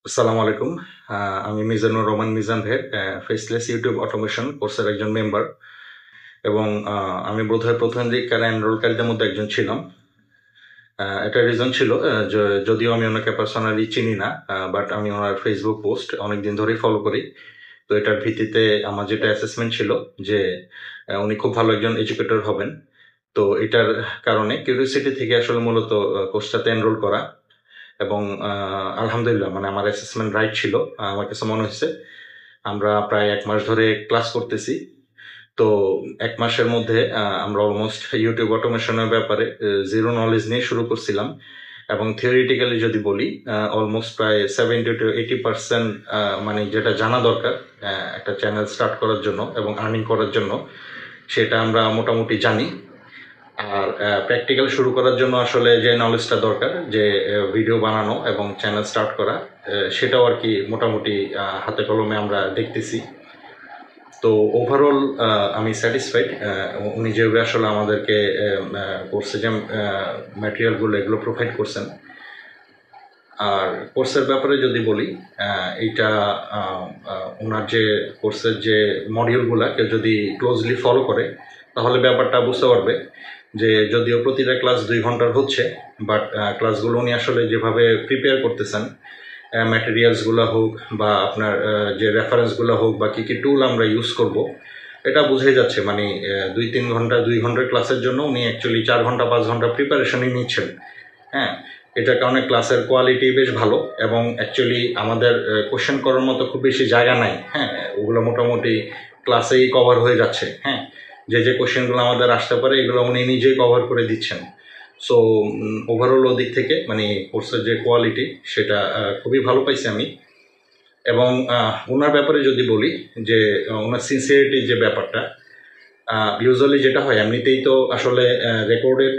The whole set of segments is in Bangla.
আসসালামু আলাইকুম। আমি মিজানুর রহমান মিজান ভাইয়ের ফেসলেস ইউটিউব অটোমেশন কোর্সের একজন মেম্বার এবং আমি বোধহয় প্রথম দিককার এনরোলকারীদের মধ্যে একজন ছিলাম। এটার রিজন ছিল যদিও আমি ওনাকে পার্সোনালি চিনি না, বাট আমি ওনার ফেসবুক পোস্ট অনেকদিন ধরেই ফলো করি। তো এটার ভিত্তিতে আমার যেটা অ্যাসেসমেন্ট ছিল যে উনি খুব ভালো একজন এডুকেটর হবেন। তো এটার কারণে কিউরিওসিটি থেকে আসলে মূলত কোর্সটাতে এনরোল করা এবং আলহামদুলিল্লাহ মানে আমার অ্যাসেসমেন্ট রাইট ছিল। আমার কাছে মনে হয়েছে আমরা প্রায় 1 মাস ধরে ক্লাস করতেছি। তো 1 মাসের মধ্যে আমরা অলমোস্ট ইউটিউব অটোমেশনের ব্যাপারে জিরো নলেজ নিয়ে শুরু করছিলাম এবং থিওরিটিক্যালি যদি বলি অলমোস্ট প্রায় 70-80% মানে যেটা জানা দরকার একটা চ্যানেল স্টার্ট করার জন্য এবং আর্নিং করার জন্য সেটা আমরা মোটামুটি জানি। আর প্র্যাকটিক্যাল শুরু করার জন্য আসলে যে নলেজটা দরকার যে ভিডিও বানানো এবং চ্যানেল স্টার্ট করা, সেটাও আর কি মোটামুটি হাতে কলমে আমরা দেখতেছি। তো ওভারঅল আমি স্যাটিসফাইড। উনি যেভাবে আসলে আমাদেরকে কোর্সে যে ম্যাটেরিয়ালগুলো এগুলো প্রোভাইড করছেন। আর কোর্সের ব্যাপারে যদি বলি, এইটা ওনার যে কোর্সের যে মডিউলগুলো কেউ যদি ক্লোজলি ফলো করে তাহলে ব্যাপারটা বুঝতে পারবে যে যদিও প্রতিটা ক্লাস 2 ঘন্টার হচ্ছে, বাট ক্লাসগুলো উনি আসলে যেভাবে প্রিপেয়ার করতেছেন, ম্যাটেরিয়ালসগুলো হোক বা আপনার যে রেফারেন্সগুলো হোক বা কী কী টুল আমরা ইউজ করব, এটা বুঝেই যাচ্ছে মানে 2-3 ঘন্টা 2 ঘন্টার ক্লাসের জন্য উনি অ্যাকচুয়ালি 4 ঘন্টা 5 ঘন্টা প্রিপারেশনই নিচ্ছেন। হ্যাঁ, এটার কারণে ক্লাসের কোয়ালিটি বেশ ভালো এবং অ্যাকচুয়ালি আমাদের কোশ্চেন করার মতো খুব বেশি জায়গা নাই। হ্যাঁ, ওগুলো মোটামুটি ক্লাসেই কভার হয়ে যাচ্ছে। হ্যাঁ, যে কোশ্চেনগুলো আমাদের আসতে পারে এগুলো উনি নিজেই কভার করে দিচ্ছেন। সো ওভারঅল ওদিক থেকে মানে কোর্সের যে কোয়ালিটি সেটা খুবই ভালো পাইছি আমি। এবং ওনার ব্যাপারে যদি বলি যে ওনার সিনসিয়ারিটির যে ব্যাপারটা, ইউজুয়ালি যেটা হয় এমনিতেই তো আসলে রেকর্ডেড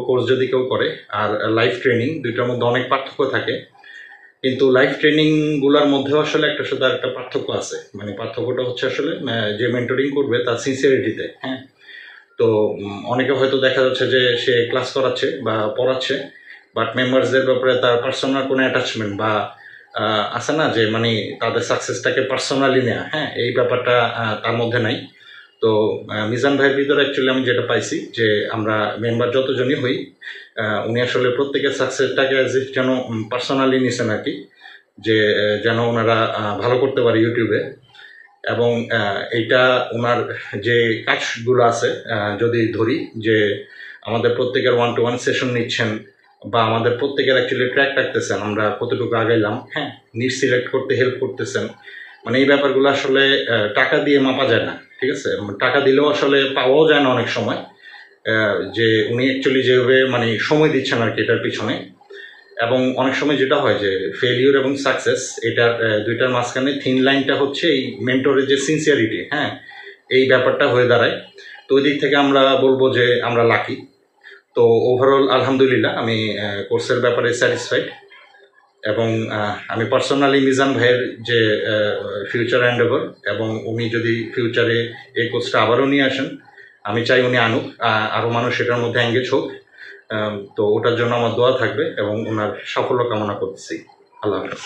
কোর্স যদি কেউ করে আর লাইভ ট্রেনিং দুইটার মধ্যে অনেক পার্থক্য থাকে। কিন্তু লাইভ ট্রেনিংগুলোর মধ্যেও আসলে একটা সাথে একটা পার্থক্য আছে। মানে পার্থক্যটা হচ্ছে আসলে যে মেন্টরিং করবে তার সিনসিয়ারিটিতে। হ্যাঁ, তো অনেকে হয়তো দেখা যাচ্ছে যে সে ক্লাস করাচ্ছে বা পড়াচ্ছে, বাট মেম্বার্সদের ব্যাপারে তার পার্সোনাল কোনো অ্যাটাচমেন্ট বা আছে না যে মানে তাদের সাকসেসটাকে পার্সোনালি নেওয়া, হ্যাঁ, এই ব্যাপারটা তার মধ্যে নাই। তো মিজান ভাইয়ের ভিতরে অ্যাকচুয়ালি আমি যেটা পাইছি যে আমরা মেম্বার যতজনই হই, উনি আসলে প্রত্যেকের সাকসেসটাকে যেন পার্সোনালি নিছেন আর কি, যে যেন ওনারা ভালো করতে পারে ইউটিউবে। এবং এইটা ওনার যে কাজগুলো আছে যদি ধরি যে আমাদের প্রত্যেকের 1 to 1 সেশন নিচ্ছেন বা আমাদের প্রত্যেকের অ্যাকচুয়ালি ট্র্যাক রাখতেছেন আমরা কতটুকু আগাইলাম, হ্যাঁ, নিট সিলেক্ট করতে হেল্প করতেছেন। মানে এই ব্যাপারগুলো আসলে টাকা দিয়ে মাপা যায় না, ঠিক আছে? টাকা দিলেও আসলে পাওয়াও যায় না অনেক সময়। যে উনি অ্যাকচুয়ালি যেভাবে মানে সময় দিচ্ছেন আর কি এটার পিছনে। এবং অনেক সময় যেটা হয় যে ফেলিওর এবং সাকসেস এটার দুইটার মাঝখানে থিন লাইনটা হচ্ছে এই মেন্টরের যে সিনসিয়ারিটি, হ্যাঁ, এই ব্যাপারটা হয়ে দাঁড়ায়। তো ওই দিক থেকে আমরা বলবো যে আমরা লাকি। তো ওভারঅল আলহামদুলিল্লাহ আমি কোর্সের ব্যাপারে স্যাটিসফাইড এবং আমি পার্সোনালি মিজান ভাইয়ের যে ফিউচার এন্ডেভার এবং উনি যদি ফিউচারে এই কোর্সটা আবারও নিয়ে আসেন, আমি চাই উনি আনুক, আরও মানুষ সেটার মধ্যে এঙ্গেজ হোক। তো ওটার জন্য আমার দোয়া থাকবে এবং ওনার সাফল্য কামনা করতেছি। আল্লাহ হাফেজ।